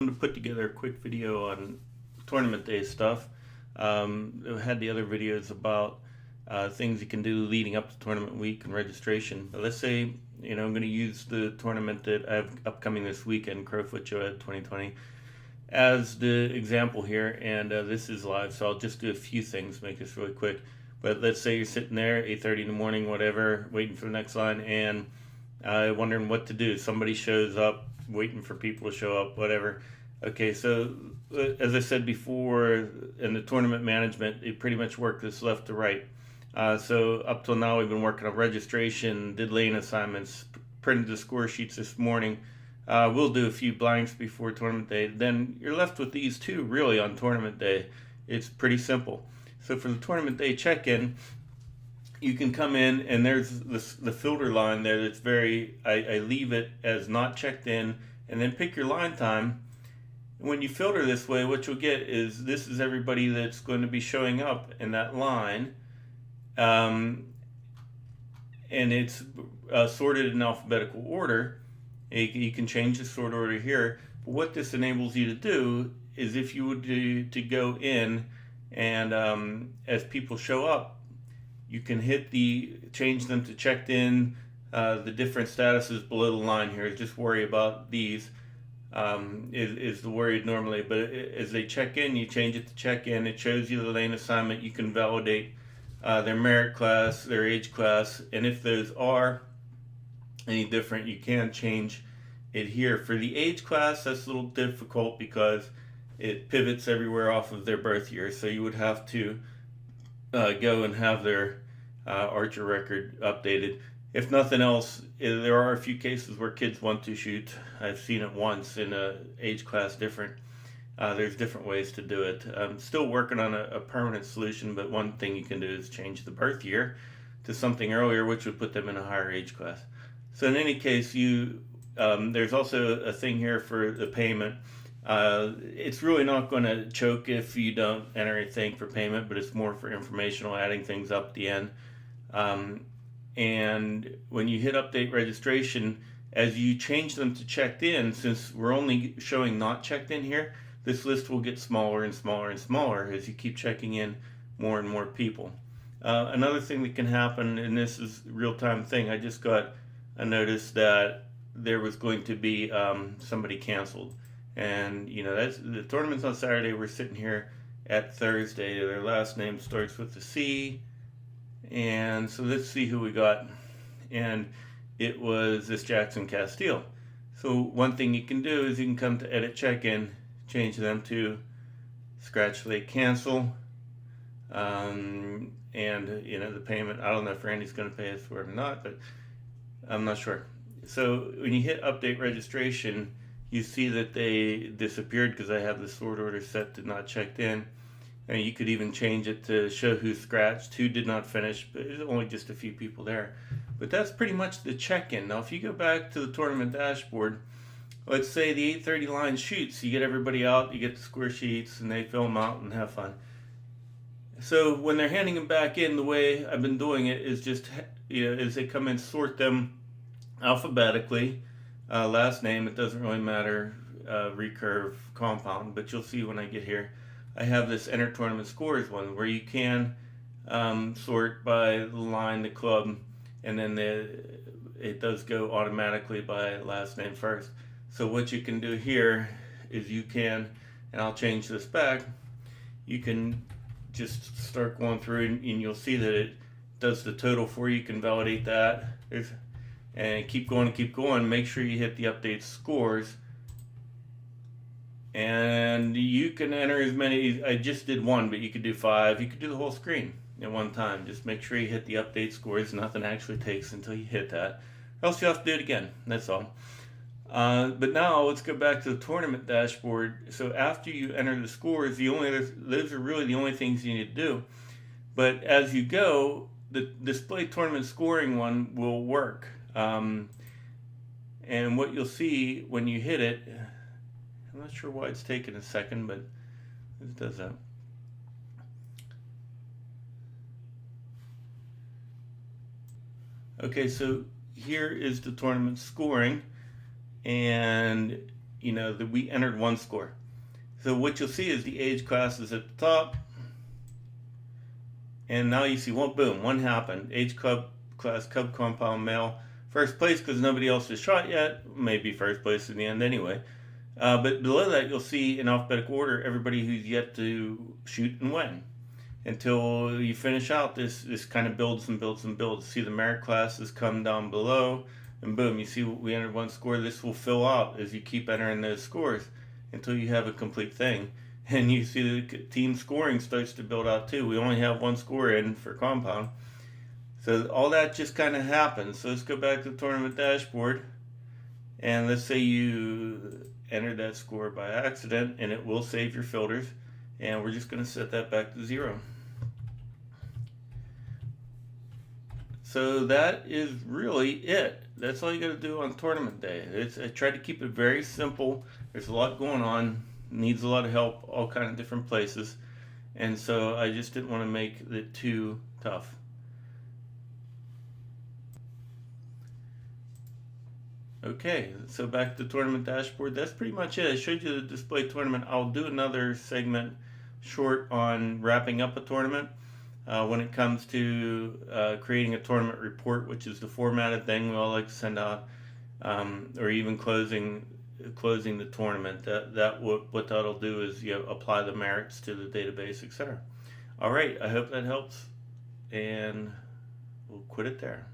To put together a quick video on tournament day stuff. I had the other videos about things you can do leading up to tournament week and registration. But let's say I'm going to use the tournament that I have upcoming this weekend, Crowfoot Joed 2020, as the example here. And this is live, so I'll just do a few things, make this really quick. But let's say you're sitting there, 8:30 in the morning, whatever, waiting for the next line, and wondering what to do. Somebody shows up, waiting for people to show up, whatever. Okay, so as I said before, in the tournament management, it pretty much worked this left to right. So up till now, we've been working on registration, did lane assignments, printed the score sheets this morning. We'll do a few blanks before tournament day. Then you're left with these two really on tournament day. It's pretty simple. So for the tournament day check-in, you can come in and there's the filter line there that's I leave it as not checked in, and then pick your line time. When you filter this way, what you'll get is this is everybody that's going to be showing up in that line, and it's sorted in alphabetical order. You can change the sort order here, but what this enables you to do is if you would to go in and as people show up, you can hit change them to checked in, the different statuses below the line here. Just worry about these. Is the worry normally, but as they check in, you change it to check in. It shows you the lane assignment. You can validate their merit class, their age class, and if those are any different, you can change it here. For the age class, that's a little difficult because it pivots everywhere off of their birth year, so you would have to go and have their archer record updated. If nothing else, there are a few cases where kids want to shoot. I've seen it once in a age class different. There's different ways to do it. I'm still working on a permanent solution, but one thing you can do is change the birth year to something earlier, which would put them in a higher age class. So in any case, there's also a thing here for the payment. It's really not going to choke if you don't enter anything for payment, but it's more for informational, adding things up at the end. And when you hit update registration, as you change them to checked in, since we're only showing not checked in here, this list will get smaller and smaller and smaller as you keep checking in more and more people. Another thing that can happen, and this is a real-time thing, I just got a notice that there was going to be somebody canceled. And that's the tournament's on Saturday. We're sitting here at Thursday. Their last name starts with a C. And so let's see who we got. And it was this Jackson Castile. So one thing you can do is you can come to edit check-in, change them to scratch late cancel. And the payment, I don't know if Randy's going to pay us for it or not, but I'm not sure. So when you hit update registration, you see that they disappeared because I have the sort order set to not checked in. And you could even change it to show who scratched, who did not finish, but there's only just a few people there. But that's pretty much the check-in. Now, if you go back to the tournament dashboard, let's say the 8:30 line shoots, you get everybody out, you get the score sheets, and they fill them out and have fun. So when they're handing them back in, the way I've been doing it is just, as they come in, sort them alphabetically. Last name, it doesn't really matter, recurve, compound, but you'll see when I get here. I have this enter tournament scores one where you can sort by the line, the club, and then it does go automatically by last name first. So what you can do here is you can, and I'll change this back, you can just start going through and you'll see that it does the total for you. You can validate that. And keep going and keep going. Make sure you hit the update scores. And you can enter as many, I just did one, but you could do 5. You could do the whole screen at one time. Just make sure you hit the update scores. Nothing actually takes until you hit that. Or else you have to do it again. That's all. But now let's go back to the tournament dashboard. So after you enter the scores, those are really the only things you need to do. But as you go, the display tournament scoring one will work. And what you'll see when you hit it, I'm not sure why it's taking a second, but it does that. Okay, so here is the tournament scoring, and that we entered one score. So what you'll see is the age class is at the top, and now you see one happened. Age class Cub compound male, first place because nobody else has shot yet. Maybe first place in the end anyway. But below that, you'll see in alphabetical order everybody who's yet to shoot and when. Until you finish out, this kind of builds and builds and builds. See the merit classes come down below, and boom, you see we entered one score. This will fill out as you keep entering those scores until you have a complete thing. And you see the team scoring starts to build out too. We only have one score in for compound. So all that just kind of happens. So let's go back to the tournament dashboard. And let's say you enter that score by accident, and it will save your filters. And we're just going to set that back to 0. So that is really it. That's all you got to do on tournament day. I tried to keep it very simple. There's a lot going on, needs a lot of help, all kind of different places. And so I just didn't want to make it too tough. Okay, so back to the tournament dashboard. That's pretty much it. I showed you the display tournament. I'll do another segment short on wrapping up a tournament when it comes to creating a tournament report, which is the formatted thing we all like to send out, or even closing the tournament. What that'll do is apply the merits to the database, etc. All right, I hope that helps, and we'll quit it there.